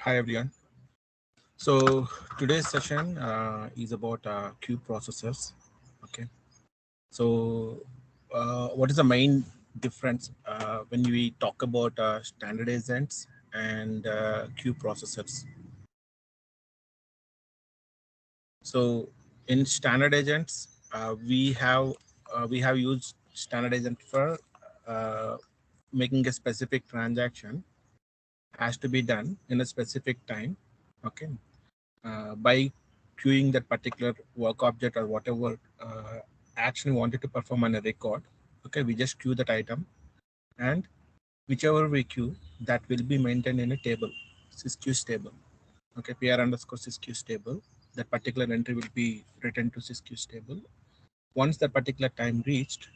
Hi everyone. So today's session is about queue processors. Okay. So what is the main difference when we talk about standard agents and queue processors? So in standard agents, we have used standard agent for uh, making a specific transaction has to be done in a specific time. Okay. By queuing that particular work object or whatever action we wanted to perform on a record. Okay, we just queue that item, and whichever we queue, that will be maintained in a table, sysqueue table. Okay, PR underscore sysqueue table. That particular entry will be written to sysqueue table. Once that particular time reached,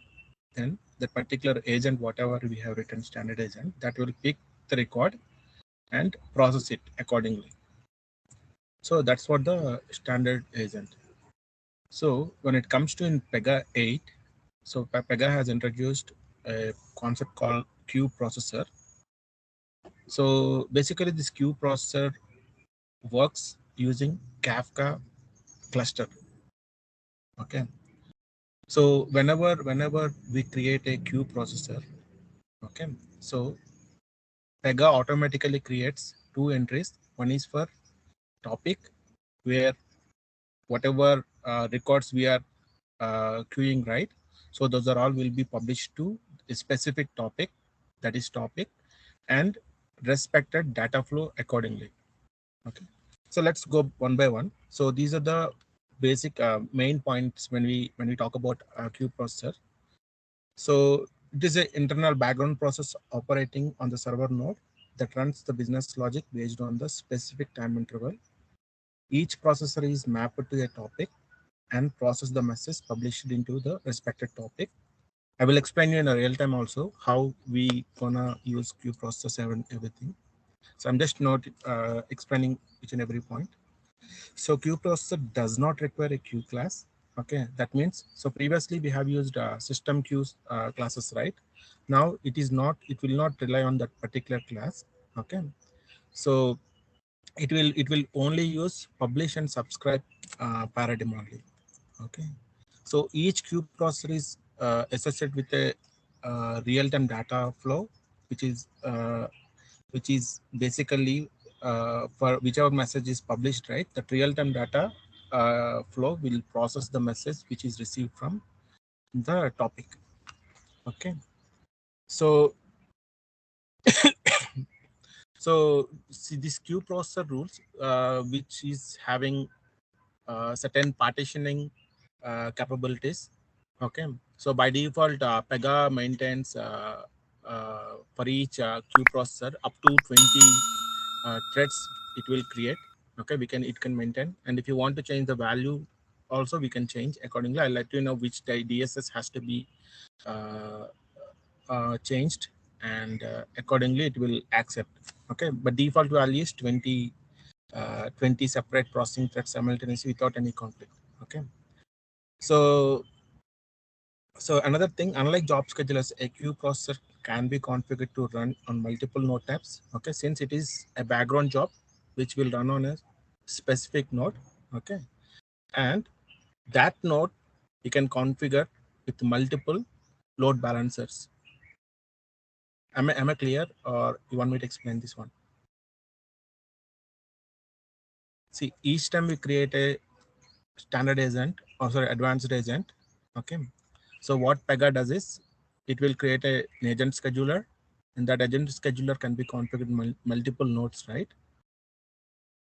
then that particular agent, whatever we have written standard agent, that will pick the record and process it accordingly. So that's what the standard agent. So when it comes to in Pega 8, so Pega has introduced a concept called queue processor. So basically this queue processor works using Kafka cluster. Okay. So whenever we create a queue processor, okay, so Pega automatically creates two entries. One is for topic, where whatever records we are queuing, right? So those are all will be published to a specific topic, that is topic, and respected data flow accordingly. Okay. So let's go one by one. So these are the basic main points when we talk about queue processor. So it is an internal background process operating on the server node that runs the business logic based on the specific time interval. Each processor is mapped to a topic and process the message published into the respected topic. I will explain you in a real time also how we gonna use queue processor and everything. So I'm just not explaining each and every point. So queue processor does not require a queue class. Okay, that means so previously we have used system queues classes, right? Now it is not. It will not rely on that particular class. Okay, so it will only use publish and subscribe paradigm only. Okay, so each queue processor is associated with a real-time data flow, which is basically for whichever message is published, right? That real-time data flow will process the message which is received from the topic. Okay, so so see this queue processor rules, which is having certain partitioning capabilities. Okay, so by default, Pega maintains for each queue processor up to 20 threads it will create. Okay, it can maintain, and if you want to change the value, also we can change accordingly. I'll let you know which DSS has to be uh, changed, and accordingly it will accept. Okay, but default value is 20 separate processing threads simultaneously without any conflict. Okay, so another thing, unlike job schedulers, a queue processor can be configured to run on multiple node types. Okay, since it is a background job which will run on a specific node. Okay, and that node you can configure with multiple load balancers. Am I clear, or you want me to explain this one? See, each time we create a standard agent, or sorry, advanced agent. Okay, so what Pega does is it will create an agent scheduler, and that agent scheduler can be configured multiple nodes, right?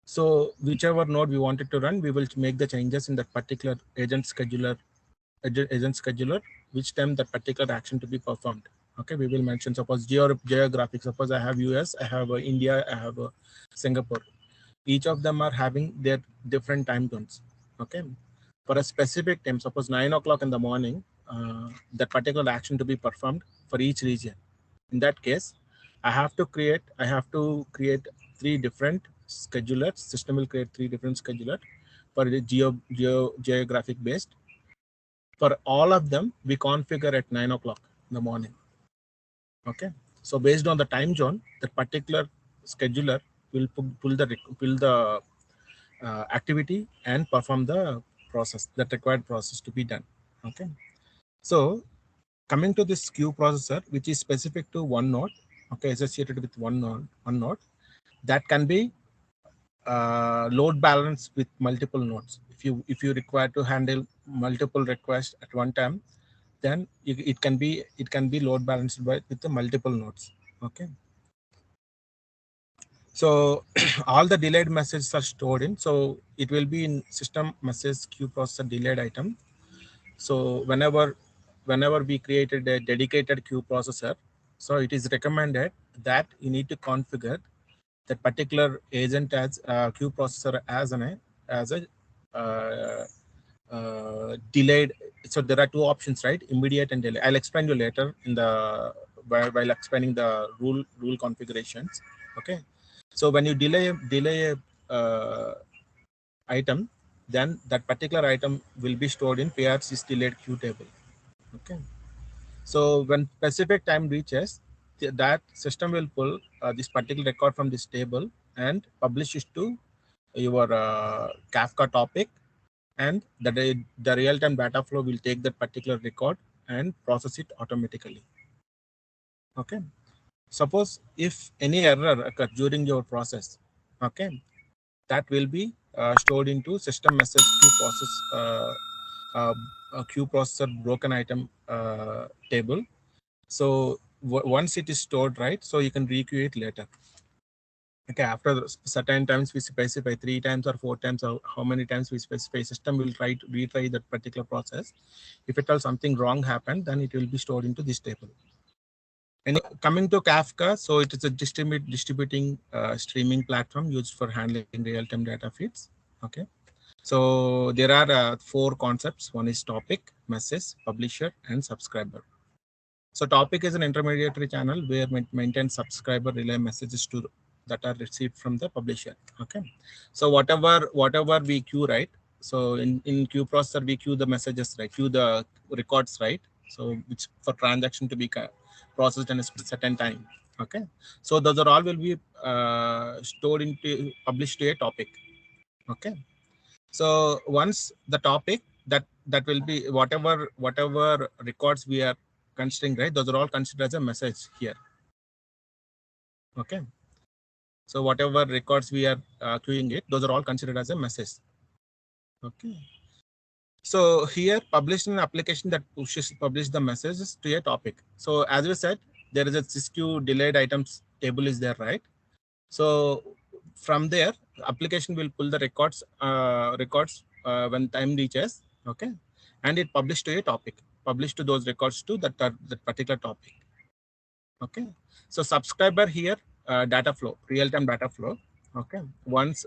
So whichever node we wanted to run, we will make the changes in that particular agent scheduler, which time that particular action to be performed. Okay, we will mention, suppose geographic, suppose I have US, I have India, I have Singapore. Each of them are having their different time zones. Okay, for a specific time, suppose 9 o'clock in the morning, that particular action to be performed for each region. In that case, I have to create three different schedulers. System will create three different schedulers for the geographic based. For all of them, we configure at 9 o'clock in the morning. Okay, so based on the time zone, that particular scheduler will pull the activity and perform the process, that required process to be done. Okay. So coming to this queue processor, which is specific to one node, okay, associated with one node, that can be load balanced with multiple nodes. If you require to handle multiple requests at one time, then it can be load balanced with the multiple nodes. Okay. So all the delayed messages are stored in. So it will be in system message queue processor delayed item. So whenever we created a dedicated queue processor, so it is recommended that you need to configure that particular agent as queue processor as a uh, delayed. So there are two options, right? Immediate and delay. I'll explain you later in the while explaining the rule configurations. Okay. So when you delay a item, then that particular item will be stored in PRC's delayed queue table. Okay. So when specific time reaches, that system will pull this particular record from this table and publish it to your Kafka topic, and the real-time data flow will take that particular record and process it automatically. Okay. Suppose if any error occurs during your process, okay, that will be stored into system message queue process uh, queue processor broken item table. So once it is stored, right, so you can requeue it later. Okay, after certain times we specify 3 times or 4 times, or how many times we specify, system will try to retry that particular process. If it all something wrong happened, then it will be stored into this table. And coming to Kafka, so it is a distributing streaming platform used for handling real-time data feeds. Okay. So there are 4 concepts. One is topic, message, publisher, and subscriber. So topic is an intermediary channel where maintained subscriber relay messages to that are received from the publisher. Okay. So whatever we queue, right? So in queue processor we queue the messages, right? Queue the records, right? So which for transaction to be processed in a certain time. Okay. So those are all will be stored into published to a topic. Okay. So once the topic, that will be whatever records we are considering, right? Those are all considered as a message here. Okay. So whatever records we are queuing it, those are all considered as a message. Okay. So here published an application that publish the messages to a topic. So as we said, there is a sysqueue delayed items table is there, right? So from there, application will pull the records when time reaches. Okay. And it published to a topic, published to those records to that particular topic. Okay. So subscriber here, data flow, real-time data flow. Okay. Once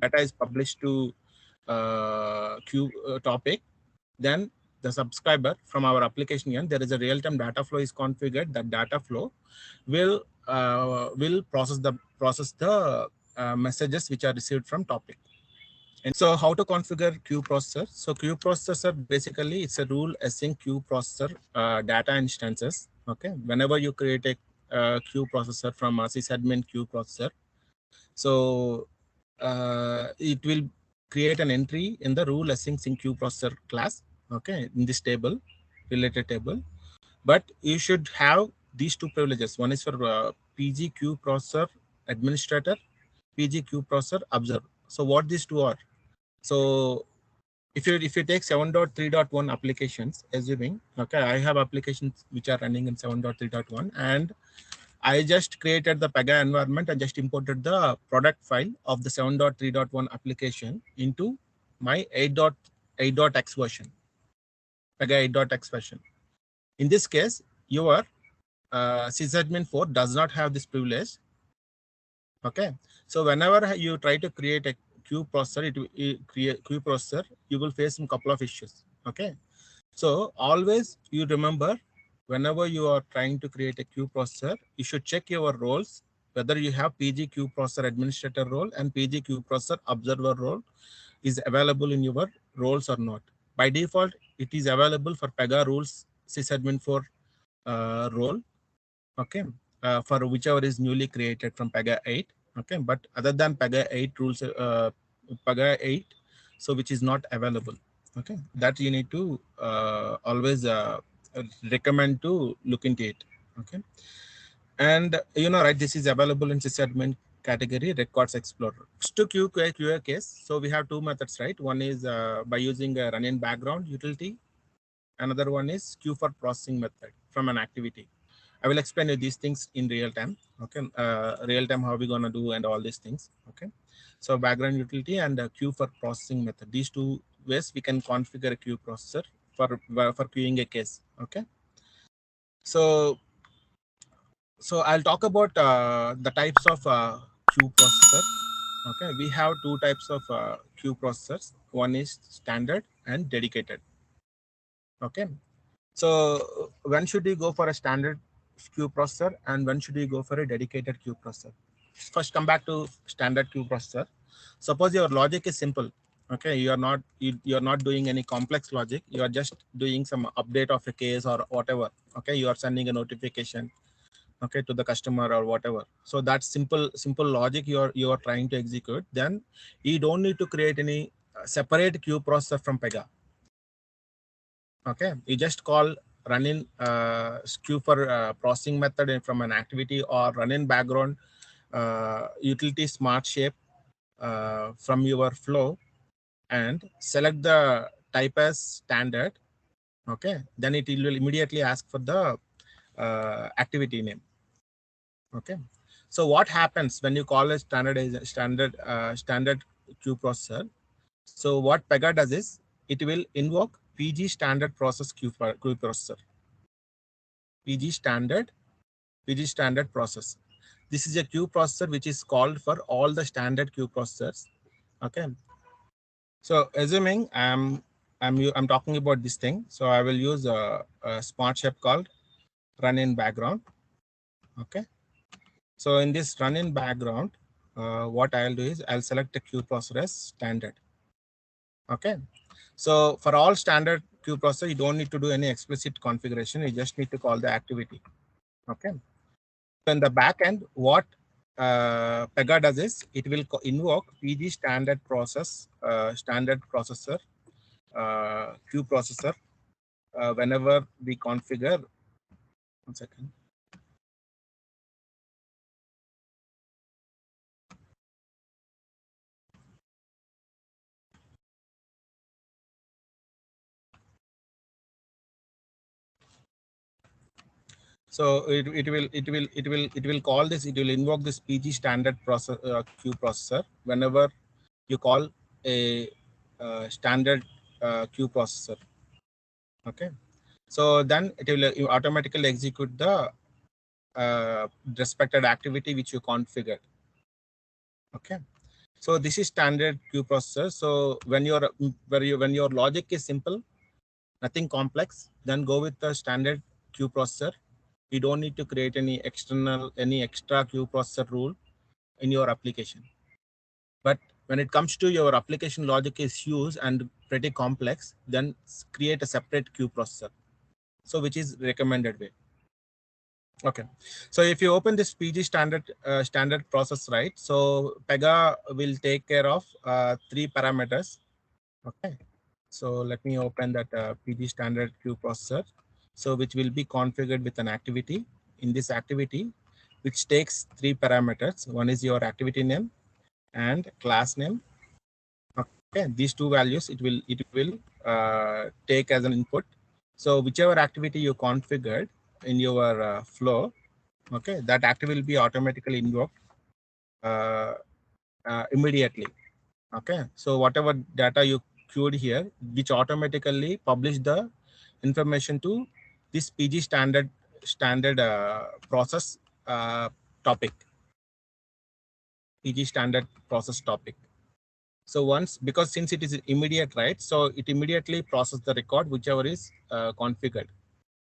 data is published to queue topic, then the subscriber from our application end, there is a real-time data flow is configured. That data flow will process the messages which are received from topic. And so how to configure queue processor? So queue processor, basically it's a rule async queue processor data instances. Okay. Whenever you create a queue processor from a sysadmin queue processor, so it will create an entry in the rule async sync queue processor class. Okay. In this table, related table, but you should have these 2 privileges. One is for PG queue processor administrator, PG queue processor observer. So what these 2 are? So if you take 7.3.1 applications, assuming, okay, I have applications which are running in 7.3.1, and I just created the Pega environment and just imported the product file of the 7.3.1 application into my 8.x version, Pega 8.x version. In this case, your sysadmin 4 does not have this privilege. Okay. So whenever you try to create a queue processor, create queue processor, you will face some couple of issues. Okay. So always you remember, whenever you are trying to create a queue processor, you should check your roles, whether you have PG queue processor administrator role and PG queue processor observer role is available in your roles or not. By default, it is available for Pega rules sysadmin 4 role. Okay. For whichever is newly created from Pega 8. Okay, but other than Pega 8 rules, Pega 8, so which is not available. Okay, that you need to always recommend to look into it. Okay, and right, this is available in sysadmin category records explorer. To QA case, so we have two methods, right? One is by using a run in background utility. Another one is queue for processing method from an activity. I will explain you these things in real time. Okay, real time how we gonna do and all these things. Okay, so background utility and queue for processing method. These two ways we can configure a queue processor for queuing a case. Okay, so I'll talk about the types of queue processor. Okay, we have two types of queue processors. One is standard and dedicated. Okay, so when should we go for a standard queue processor and when should we go for a dedicated queue processor? First, come back to standard queue processor. Suppose your logic is simple. Okay, you are not doing any complex logic. You are just doing some update of a case or whatever. Okay, you are sending a notification, okay, to the customer or whatever. So that simple logic you are trying to execute. Then you don't need to create any separate queue processor from Pega. Okay, you just call run in queue for processing method from an activity, or run in background utility smart shape from your flow, and select the type as standard. Okay, then it will immediately ask for the activity name. Okay, so what happens when you call a standard queue processor? So what Pega does is it will invoke PG standard process queue processor. PG standard process. This is a queue processor which is called for all the standard queue processors. Okay. So assuming I'm talking about this thing, so I will use a smart shape called run in background. Okay. So in this run in background, what I'll do is I'll select the queue processor as standard. Okay. So for all standard queue processor, you don't need to do any explicit configuration. You just need to call the activity. Okay. So in the backend, what Pega does is it will invoke PG standard processor queue processor whenever we configure. 1 second. So it will call this. It will invoke this PG standard queue processor whenever you call a standard queue processor. Okay. So then it will automatically execute the respected activity which you configured. Okay. So this is standard queue processor. So when your logic is simple, nothing complex, then go with the standard queue processor. You don't need to create any extra queue processor rule in your application. But when it comes to your application logic is huge and pretty complex, then create a separate queue processor. So which is recommended way. Okay, so if you open this PG standard process, right? So Pega will take care of 3 parameters. Okay, so let me open that PG standard queue processor. So which will be configured with an activity. In this activity, which takes 3 parameters. One is your activity name and class name. Okay, these 2 values it will take as an input. So whichever activity you configured in your flow, okay, that activity will be automatically invoked immediately. Okay, so whatever data you queued here, which automatically publish the information to this PG standard process topic, PG standard process topic. So once, because since it is immediate, right? So it immediately process the record whichever is configured.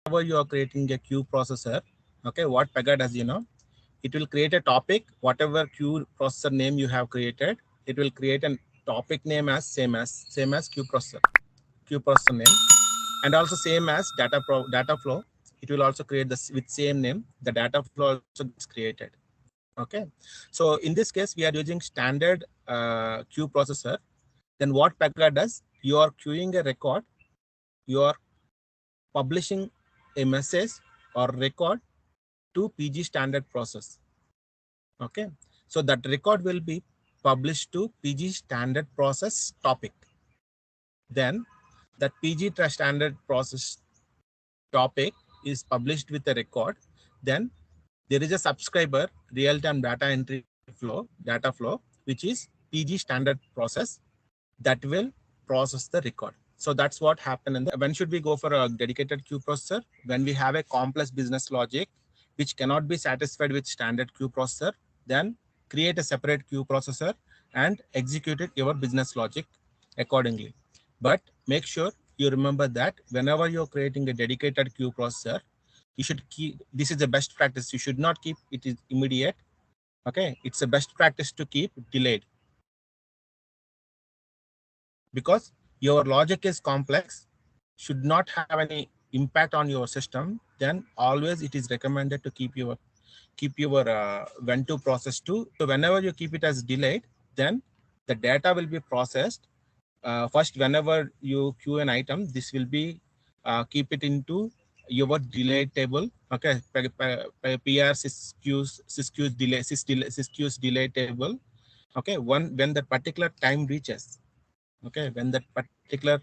Whenever you are creating a queue processor, okay, what Pega does, it will create a topic, whatever queue processor name you have created, it will create a topic name as same as queue processor name, and also same as data flow. It will also create this with same name. The data flow also gets created. Okay, so in this case, we are using standard queue processor. Then what Pega does, you are queuing a record, you are publishing a message or record to PG standard process. Okay, so that record will be published to PG standard process topic. Then that PG standard process topic is published with a record. Then there is a subscriber real-time data entry data flow, which is PG standard process that will process the record. So that's what happened. And when should we go for a dedicated queue processor? When we have a complex business logic which cannot be satisfied with standard queue processor, then create a separate queue processor and execute it your business logic accordingly. But make sure you remember that whenever you're creating a dedicated queue processor, you should keep, this is the best practice, you should not keep it is immediate. Okay, it's a best practice to keep delayed, because your logic is complex, should not have any impact on your system. Then always it is recommended to keep your when to process to. So whenever you keep it as delayed, then the data will be processed first. Whenever you queue an item, this will be keep it into your delay table. Okay, PR sysqueues delay table. Okay, when that particular time reaches, okay, when that particular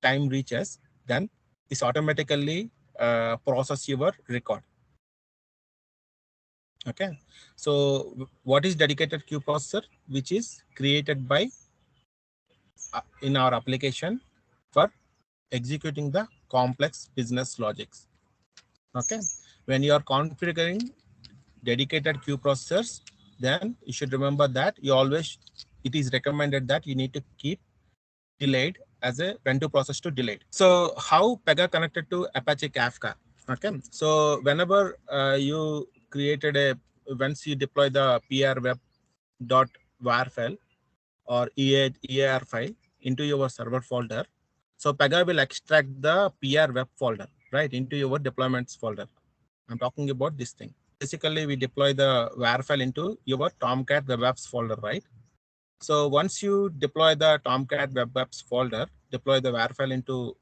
time reaches, then this automatically process your record. Okay, so what is dedicated queue processor, which is created by in our application for executing the complex business logics. Okay, when you are configuring dedicated queue processors, then you should remember that you always, it is recommended that you need to keep delayed as a when to process to delayed. So how Pega connected to Apache Kafka? Okay, so whenever you created a, once you deploy the prweb.var file or EAR file into your server folder, so Pega will extract the PR web folder right into your deployments folder. I'm talking about this thing. Basically, we deploy the WAR file into your Tomcat web apps folder, right? So once you deploy the Tomcat web apps folder, deploy the WAR file into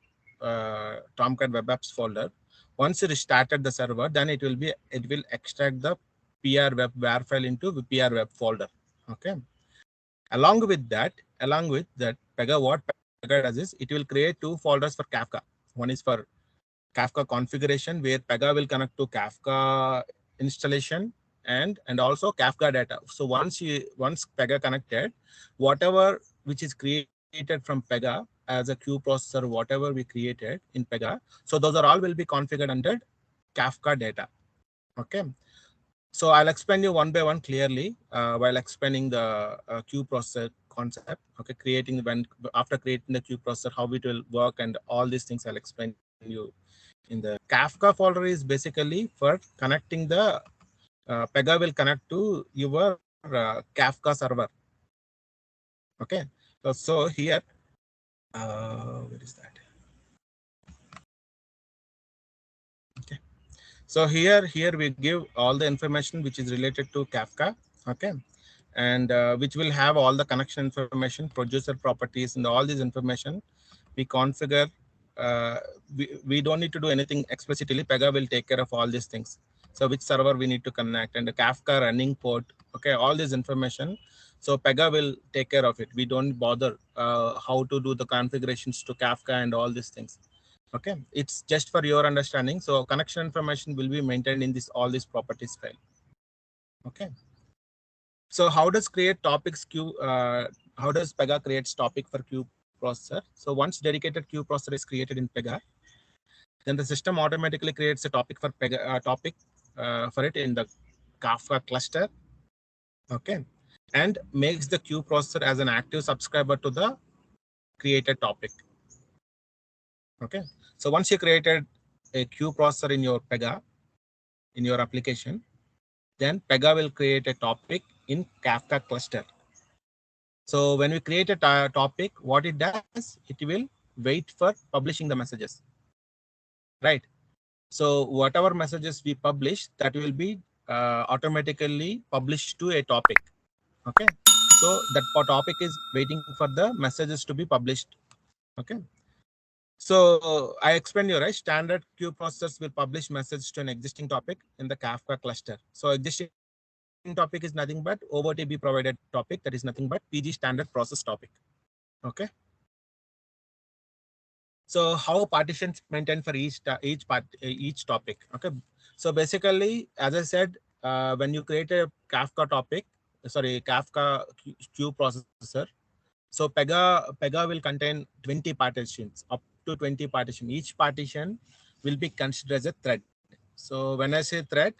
Tomcat web apps folder. Once you restarted the server, then it will extract the PR web WAR file into the PR web folder. Okay. Along with that, Pega, what Pega does is it will create two folders for Kafka. One is for Kafka configuration, where Pega will connect to Kafka installation and also Kafka data. So once Pega connected, whatever which is created from Pega as a queue processor, whatever we created in Pega, so those are all will be configured under Kafka data. Okay. So I'll explain you one by one clearly while explaining the queue processor concept. Okay, creating when after creating the queue processor, how it will work, and all these things I'll explain you in the Kafka folder. Is basically for connecting the Pega will connect to your Kafka server. Okay, so here, where is that? Okay, so here we give all the information which is related to Kafka. Okay, and which will have all the connection information, producer properties, and all this information we configure. We don't need to do anything explicitly. Pega will take care of all these things. So which server we need to connect and the Kafka running port. Okay, all this information. So Pega will take care of it. We don't bother how to do the configurations to Kafka and all these things. Okay, it's just for your understanding. So connection information will be maintained in this all these properties file. Okay. So how does create topics queue? How does Pega creates topic for queue processor? So once dedicated queue processor is created in Pega, then the system automatically creates a topic for Pega for it in the Kafka cluster. Okay, and makes the queue processor as an active subscriber to the created topic. Okay, so once you created a queue processor in your Pega, in your application, then Pega will create a topic in Kafka cluster. So when we create a topic, what it does, it will wait for publishing the messages, right? So whatever messages we publish, that will be automatically published to a topic. Okay, so that topic is waiting for the messages to be published. Okay, so I explained you, right? Standard queue processors will publish message to an existing topic in the Kafka cluster. So existing topic is nothing but OOTB provided topic, that is nothing but PG standard process topic. Okay, so how partitions maintained for each topic. Okay, so basically, as I said, when you create a Kafka topic, sorry, Kafka queue processor, so Pega will contain 20 partitions, up to 20 partition. Each partition will be considered as a thread. So when I say thread,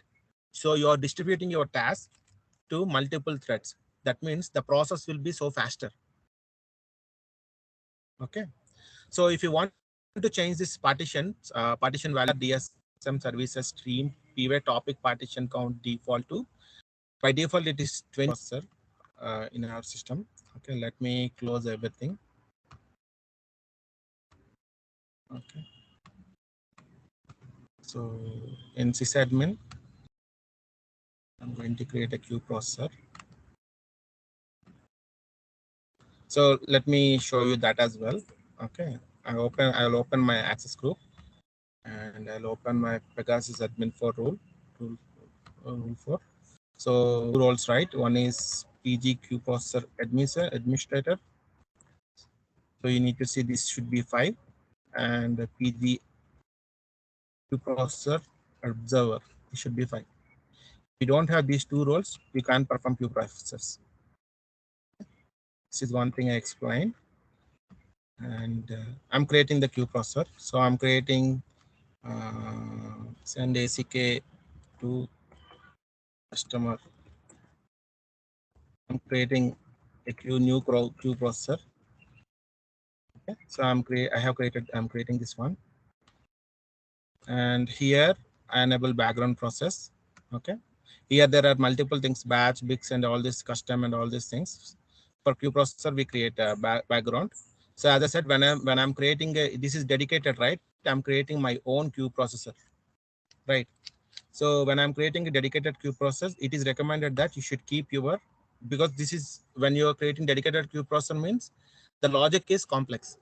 so you are distributing your task to multiple threads. That means the process will be so faster. Okay, so if you want to change this partition value, DSM services stream PV topic partition count default to, by default it is 20 processor in our system. Okay, let me close everything. Okay, so in sysadmin, I'm going to create a queue processor. So let me show you that as well. Okay, I'll open my access group, and I'll open my Pegasus admin for rule 4. So two roles, right? One is PGQ processor administrator. So you need to see this should be 5, and the PGQ processor observer, it should be 5. If you don't have these two roles, you can't perform queue processors. This is one thing I explained. And I'm creating the queue processor. So I'm creating send ACK to customer. I'm creating a new queue processor. Okay. So I'm creating this one. And here I enable background process. Okay. Here there are multiple things, batch, bigs, and all this custom and all these things. For queue processor, we create a background. So as I said, when I'm creating this is dedicated, right? I'm creating my own queue processor, right? So when I'm creating a dedicated queue process, it is recommended that you should keep your, because this is when you are creating dedicated queue processor means the logic is complex.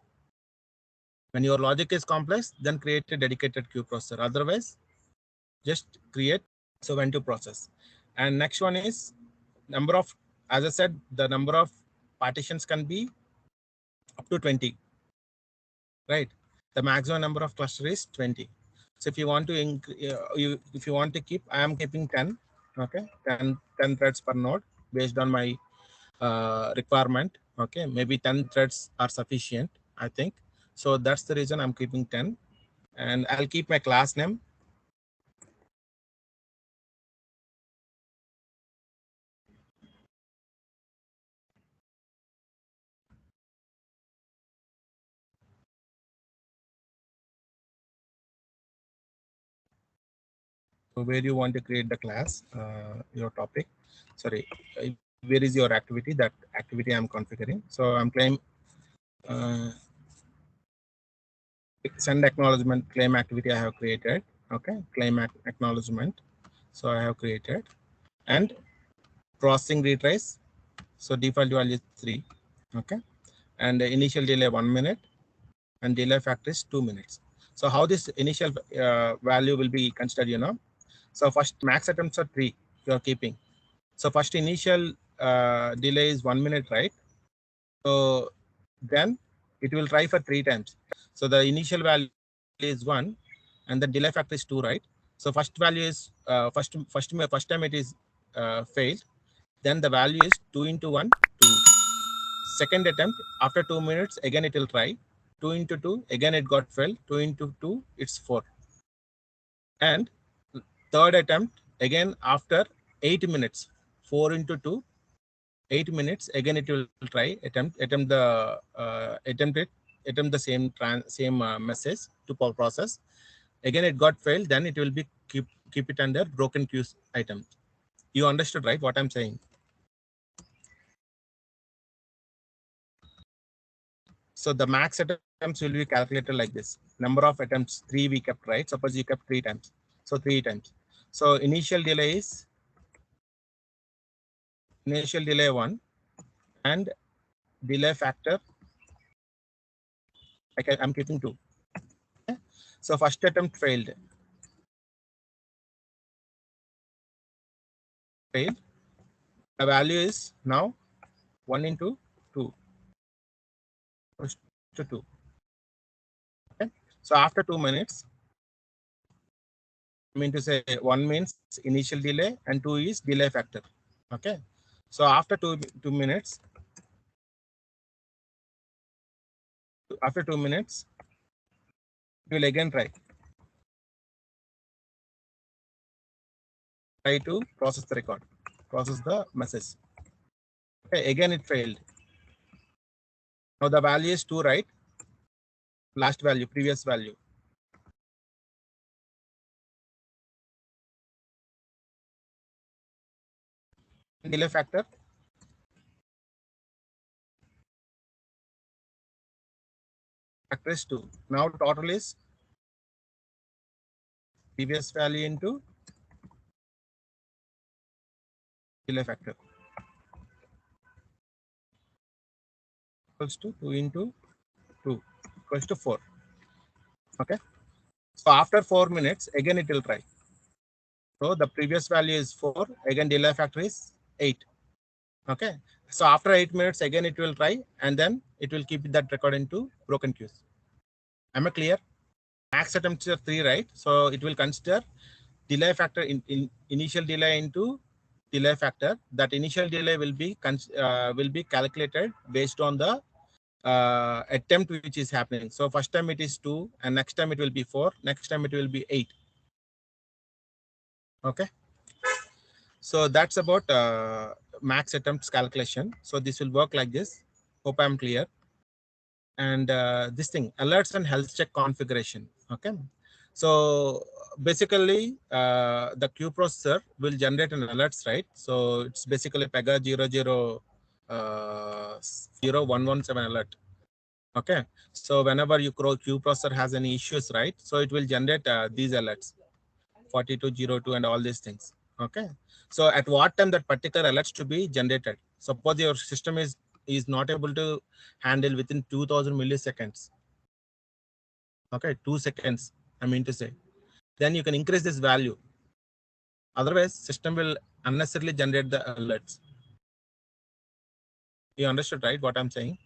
When your logic is complex, then create a dedicated queue processor. Otherwise, just create. So when to process. And next one is number of, as I said, the number of partitions can be up to 20, right? The maximum number of cluster is 20. So if you want to if you want to keep, I am keeping 10. Okay, 10 threads per node based on my requirement. Okay, maybe 10 threads are sufficient, I think. So that's the reason I'm keeping 10. And I'll keep my class name. So where you want to create the class, your topic, sorry, where is your activity? That activity I'm configuring. So I'm claim send acknowledgement claim activity I have created. Okay, claim acknowledgement. So I have created, and processing retrace. So default value is 3. Okay, and the initial delay 1 minute, and delay factor is 2 minutes. So how this initial value will be considered, So first max attempts are 3 you are keeping. So first initial delay is 1 minute, right? So then it will try for 3 times. So the initial value is 1, and the delay factor is 2, right? So first value is first time it is failed. Then the value is 2 into 1, 2. Second attempt after 2 minutes again it will try 2 into 2, again it got failed. 2 into 2, it's 4. And third attempt again after 8 minutes, 4 into 2, 8 minutes again it will try attempt the same message to process. Again it got failed, then it will be keep it under broken queues item. You understood, right, what I'm saying? So the max attempts will be calculated like this. Number of attempts 3 we kept, right? Suppose you kept 3 times, so 3 times. So initial delay is initial delay 1, and delay factor, I'm keeping 2. Okay? So first attempt failed. The value is now 1 into 2 to 2. Okay? So after 2 minutes, I mean to say 1 means initial delay and 2 is delay factor. Okay. So after 2 minutes, it will again try to process the record, process the message. Okay, again it failed. Now the value is 2, right? Last value, previous value. Delay factor is 2. Now total is previous value into delay factor equals to 2 into 2 equals to 4. Okay. So after 4 minutes, again it will try. So the previous value is 4. Again delay factor is 8. Okay. So after 8 minutes, again it will try, and then it will keep that record into broken queues. Am I clear? Max attempts are 3, right? So it will consider delay factor in initial delay into delay factor. That initial delay will be calculated based on the attempt which is happening. So first time it is 2, and next time it will be 4. Next time it will be 8. Okay. So that's about max attempts calculation. So this will work like this. Hope I'm clear. And this thing, alerts and health check configuration. Okay. So basically, the queue processor will generate an alerts, right? So it's basically Pega 0117 alert. Okay. So whenever you queue processor has any issues, right? So it will generate these alerts, 4202 and all these things. Okay. So at what time that particular alerts to be generated? Suppose your system is not able to handle within 2000 milliseconds. Okay, 2 seconds, I mean to say. Then you can increase this value. Otherwise, system will unnecessarily generate the alerts. You understood, right, what I'm saying?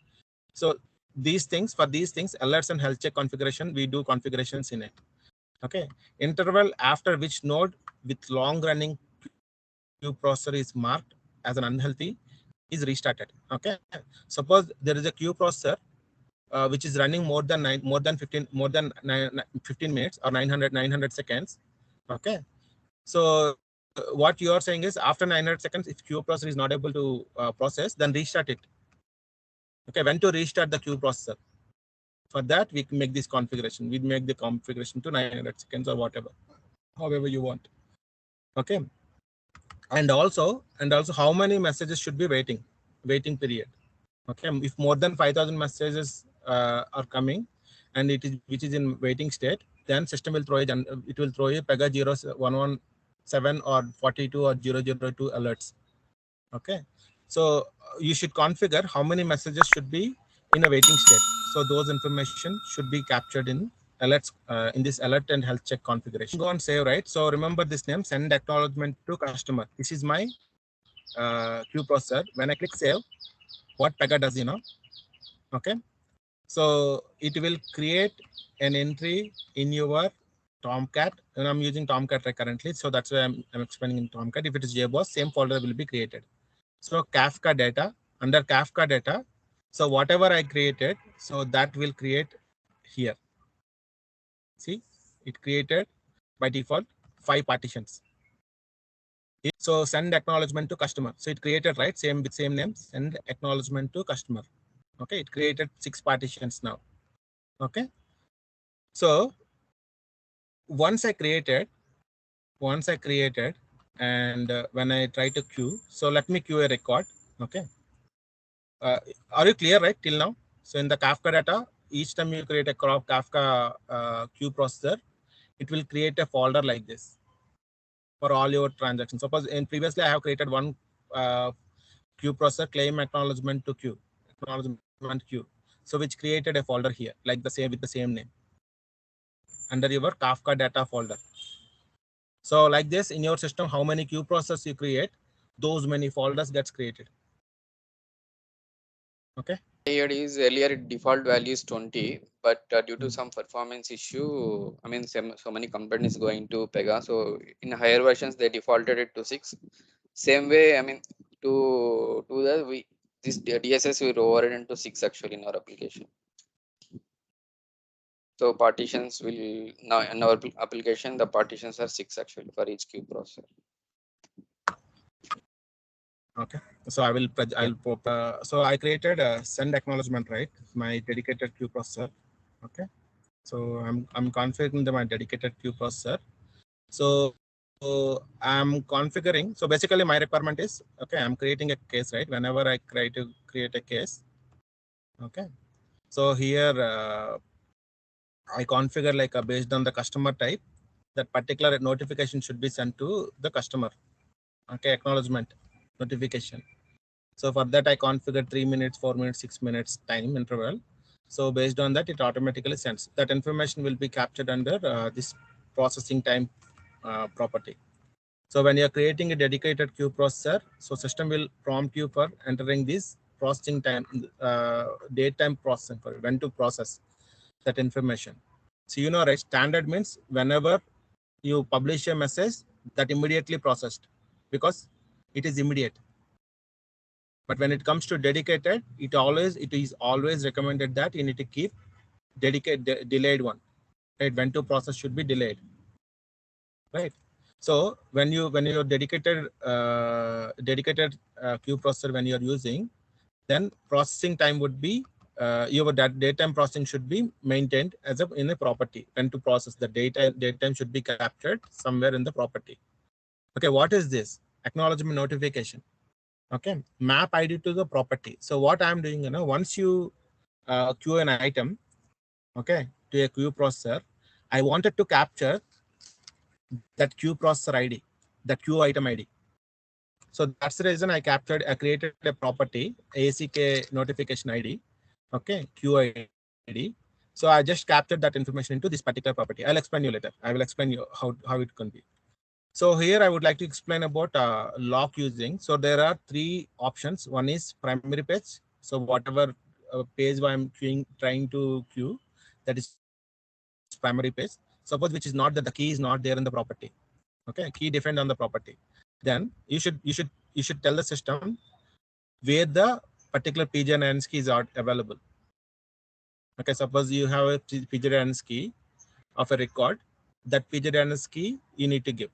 So these things, alerts and health check configuration, we do configurations in it. Okay. Interval after which node with long running queue processor is marked as an unhealthy is restarted. Okay. Suppose there is a queue processor which is running more than 15 minutes or 900 seconds. Okay. So what you are saying is after 900 seconds, if queue processor is not able to process, then restart it. Okay. When to restart the queue processor? For that, we make this configuration. We make the configuration to 900 seconds or whatever, however you want. Okay. And also how many messages should be waiting period. Okay. If more than 5,000 messages are coming and which is in waiting state, then system will throw it will throw a Pega 0117 or 42 or 002 alerts. Okay. So you should configure how many messages should be in a waiting state. So those information should be captured in alerts in this alert and health check configuration. Go and save, right? So remember this name, send acknowledgement to customer. This is my queue processor. When I click save, what Pega does, okay. So it will create an entry in your Tomcat, and I'm using Tomcat right currently. So that's why I'm explaining in Tomcat. If it is JBoss, same folder will be created. So Kafka data, under Kafka data. So whatever I created, so that will create here. See, it created by default 5 partitions. So send acknowledgement to customer. So it created, right? Same with same name, send acknowledgement to customer. Okay, it created 6 partitions now. Okay. So once I created, and when I try to queue, so let me queue a record. Okay. Are you clear, right, till now? So in the Kafka data, each time you create a Kafka queue processor, it will create a folder like this for all your transactions. Suppose in previously I have created one queue processor claim acknowledgement to queue, acknowledgement queue. So which created a folder here, like the same with the same name under your Kafka data folder. So like this in your system, how many queue processors you create, those many folders gets created. Okay. Here is earlier default value is 20, but due to some performance issue, I mean, so many companies going to Pega. So in higher versions, they defaulted it to 6. Same way, I mean, to the this DSS will override into 6 actually in our application. So partitions will now in our application, the partitions are 6 actually for each queue processor. Okay. So so I created a send acknowledgement, right? My dedicated queue processor. Okay. So I'm configuring my dedicated queue processor. So I'm configuring. So basically my requirement is, okay, I'm creating a case, right? Whenever I create a case. Okay. So here I configure like based on the customer type, that particular notification should be sent to the customer. Okay, acknowledgement notification. So for that I configure 3 minutes, 4 minutes, 6 minutes time interval. So based on that, it automatically sends. That information will be captured under this processing time property. So when you're creating a dedicated queue processor, so system will prompt you for entering this processing time, date time processing for when to process that information. So you know, right? Standard means whenever you publish a message, that immediately processed because it is immediate. But when it comes to dedicated, it is always recommended that you need to keep delayed one. Right? When to process should be delayed. Right. So when you're dedicated queue processor when you're using, then processing time would be your date time processing should be maintained as in a property. When to process the date time should be captured somewhere in the property. Okay, what is this? Acknowledgement notification. Okay, map ID to the property. So what I'm doing, once you queue an item, okay, to a queue processor, I wanted to capture that queue processor ID, that queue item ID. So that's the reason I created a property, ACK notification ID, okay, queue ID. So I just captured that information into this particular property. I'll explain you later. I will explain you how it can be. So here I would like to explain about lock using. So there are 3 options. One is primary page. So whatever page I'm trying to queue, that is primary page. Suppose which is not that the key is not there in the property. Okay, key defined on the property. Then you should tell the system where the particular PGNS key is available. Okay, suppose you have a PGNS key of a record, that PGNS key you need to give.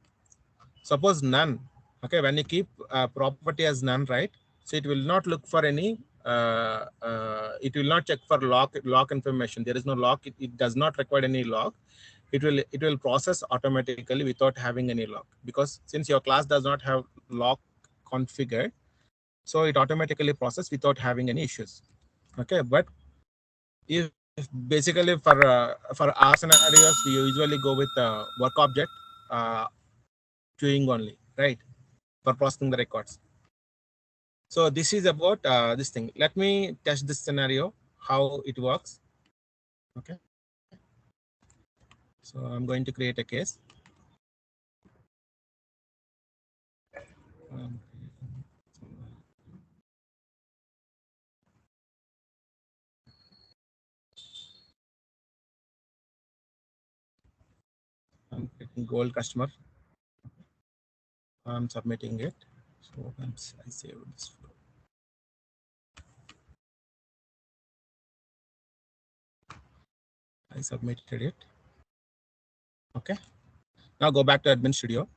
Suppose none. Okay, when you keep property as none, right? So it will not look for any. It will not check for lock information. There is no lock. It does not require any lock. It will process automatically without having any lock, because since your class does not have lock configured, so it automatically process without having any issues. Okay, but if basically for our scenarios, we usually go with work object uh, queuing only, right, for processing the records. So this is about this thing. Let me test this scenario, how it works. Okay. So I'm going to create a case. Um, I'm getting gold customer. I'm submitting it. So I save this flow. I submitted it. Okay. Now go back to admin studio.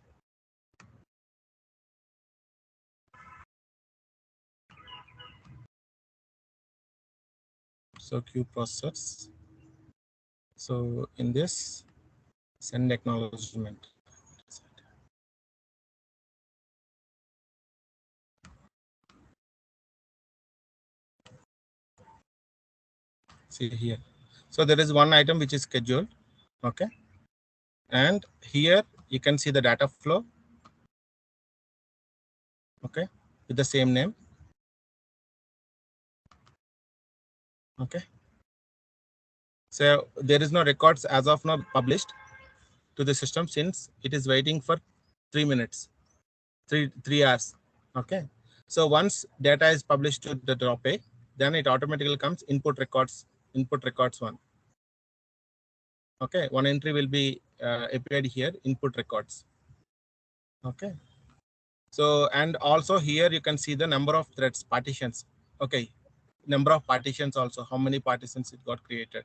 So queue process. So in this, send acknowledgement. See here. So there is one item which is scheduled. Okay. And here you can see the data flow. Okay. With the same name. Okay. So there is no records as of now published to the system since it is waiting for 3 minutes, 3 hours. Okay. So once data is published to the topic, then it automatically comes input records one. Okay. One entry will be appeared here, input records. Okay. So, and also here you can see the number of threads, partitions. Okay. Number of partitions also, how many partitions it got created.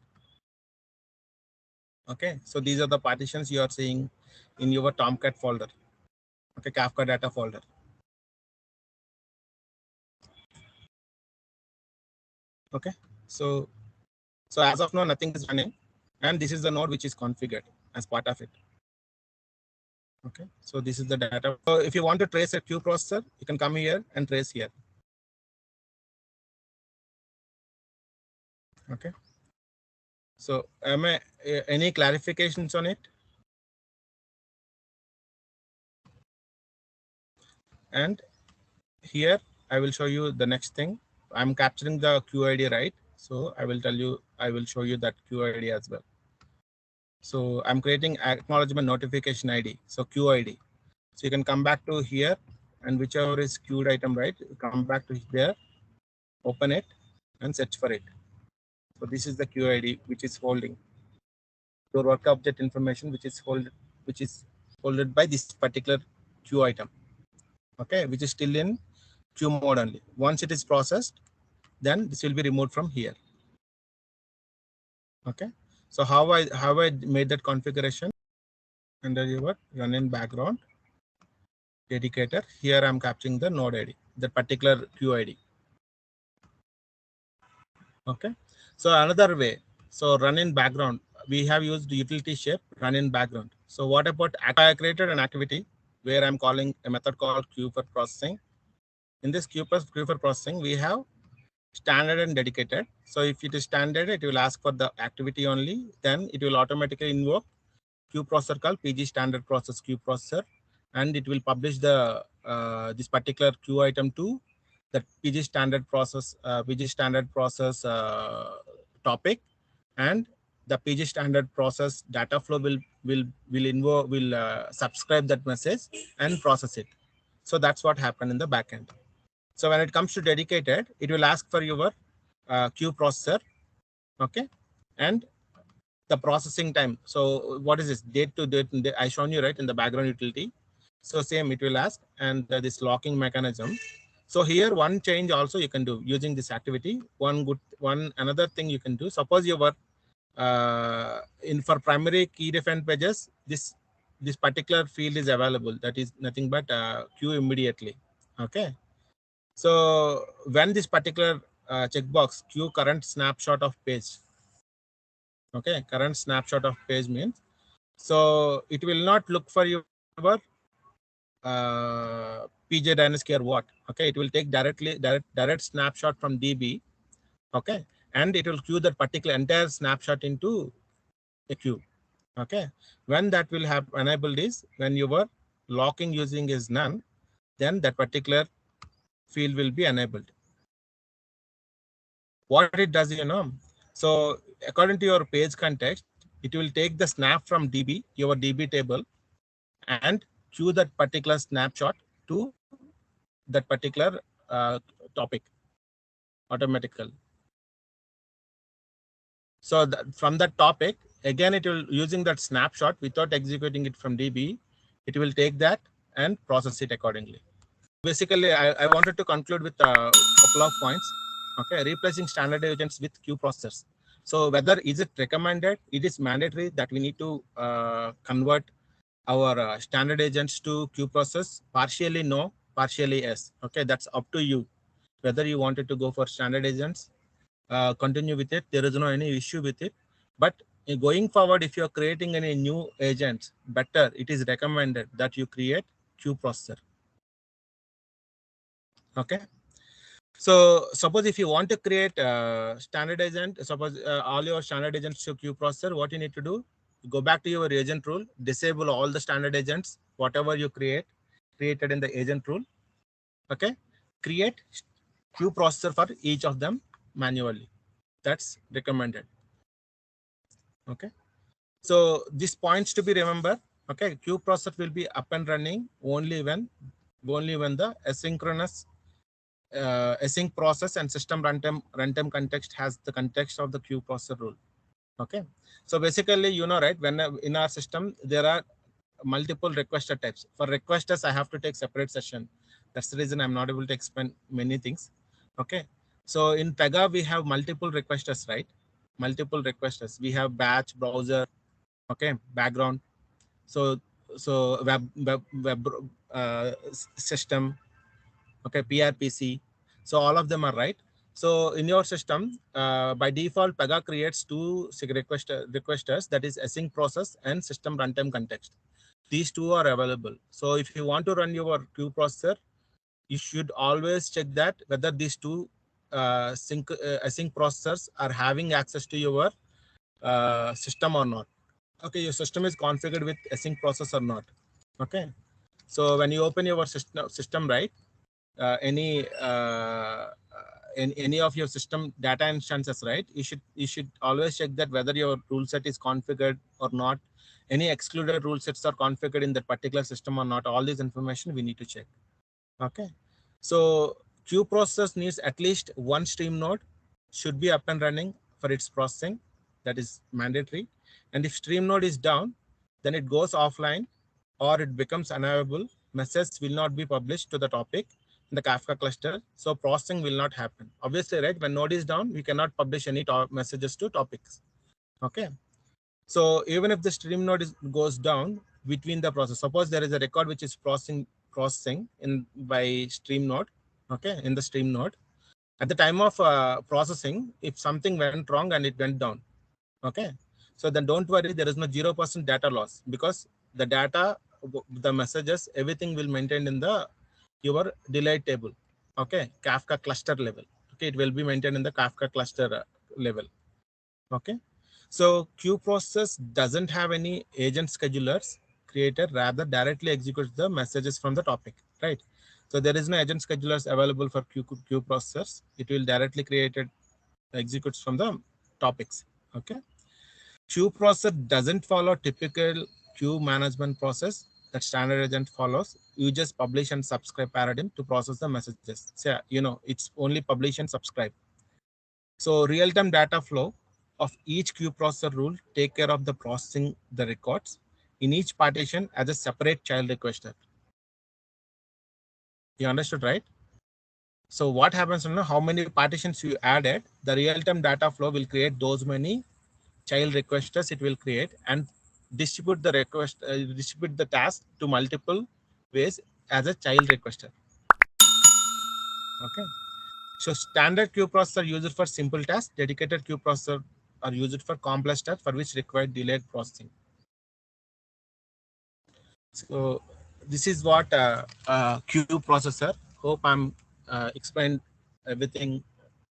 Okay. So these are the partitions you are seeing in your Tomcat folder. Okay. Kafka data folder. Okay. So, so as of now, nothing is running. And this is the node which is configured as part of it. Okay. So this is the data. So if you want to trace a queue processor, you can come here and trace here. Okay. So am I any clarifications on it? And here I will show you the next thing. I'm capturing the QID, right? So I will tell you, I will show you that QID as well. So I'm creating acknowledgement notification ID. So QID. So you can come back to here and whichever is queued item, right? Come back to there, open it and search for it. So this is the QID which is holding your work object information, which is holded by this particular queue item. Okay, which is still in queue mode only. Once it is processed, then this will be removed from here. Okay, so how I made that configuration under your run in background dedicator. Here I'm capturing the node ID, the particular queue ID. Okay, so another way, so run in background, we have used utility shape run in background. So what about I created an activity where I'm calling a method called queue for processing. In this queue for processing, we have standard and dedicated. So if it is standard, it will ask for the activity only. Then it will automatically invoke queue processor called PG standard process queue processor, and it will publish the this particular queue item to the PG standard process topic, and the PG standard process data flow will subscribe that message and process it. So that's what happened in the backend. So when it comes to dedicated, it will ask for your queue processor, okay, and the processing time. So what is this date to date? I shown you right in the background utility. So same it will ask, and this locking mechanism. So here one change also you can do using this activity. One another thing you can do. Suppose you were in for primary key defined pages, this particular field is available. That is nothing but queue immediately. Okay. So when this particular checkbox queue current snapshot of page, okay, current snapshot of page means, so it will not look for your PJ dynasty or what. Okay, it will take direct snapshot from DB. Okay, and it will queue that particular entire snapshot into a queue. Okay, when that will have enabled is when your locking using is none, then that particular field will be enabled. What it does, so according to your page context, it will take the snap from DB, your DB table, and queue that particular snapshot to that particular topic automatically. So from that topic, again, it will using that snapshot without executing it from DB, it will take that and process it accordingly. Basically, I wanted to conclude with a couple of points. Okay, replacing standard agents with queue processors. So whether is it recommended, it is mandatory that we need to convert our standard agents to queue process. Partially no, partially yes. Okay, that's up to you. Whether you wanted to go for standard agents, continue with it. There is no any issue with it. But going forward, if you are creating any new agents, better it is recommended that you create queue processor. Okay. So suppose if you want to create a standard agent, suppose all your standard agents to queue processor, what you need to do, go back to your agent rule, disable all the standard agents, whatever you created in the agent rule. Okay. Create queue processor for each of them manually. That's recommended. Okay. So these points to be remembered. Okay, queue process will be up and running only when the asynchronous async process and system runtime context has the context of the queue processor rule. Okay, so basically, right, when in our system there are multiple requester types. For requesters, I have to take separate session. That's the reason I'm not able to explain many things. Okay, so in Pega we have multiple requesters, right? Multiple requesters. We have batch, browser, okay, background. So web system, okay, PRPC. So all of them are right. So in your system, by default, Pega creates two requesters, that is async process and system runtime context. These two are available. So if you want to run your queue processor, you should always check that whether these two async processors are having access to your system or not. Okay, your system is configured with async process or not. Okay, so when you open your system, right, any any of your system data instances, right, you should always check that whether your rule set is configured or not, any excluded rule sets are configured in that particular system or not. All this information we need to check. Okay, so queue process needs at least one stream node should be up and running for its processing. That is mandatory. And if stream node is down, then it goes offline or it becomes unavailable. Messages will not be published to the topic in the Kafka cluster. So processing will not happen. Obviously, right, when node is down, we cannot publish any messages to topics. Okay. So even if the stream node goes down between the process, suppose there is a record which is processing in by stream node, okay, in the stream node. At the time of processing, if something went wrong and it went down, okay, so then don't worry, there is no 0% data loss because the data, the messages, everything will maintain in the your delayed table, okay, Kafka cluster level. Okay, it will be maintained in the Kafka cluster level. Okay, so queue process doesn't have any agent schedulers created, rather directly executes the messages from the topic, right? So there is no agent schedulers available for queue processors. It will directly created executes from the topics. Okay, queue processor doesn't follow typical queue management process that standard agent follows. You just publish and subscribe paradigm to process the messages. So it's only publish and subscribe. So real-time data flow of each queue processor rule take care of the processing the records in each partition as a separate child requester. You understood, right? So what happens now? How many partitions you added, the real-time data flow will create those many child requesters. It will create and distribute the task to multiple ways as a child requester. Okay. So standard queue processor used for simple tasks, dedicated queue processor are used for complex tasks for which require delayed processing. So this is what queue processor. Hope I'm explained everything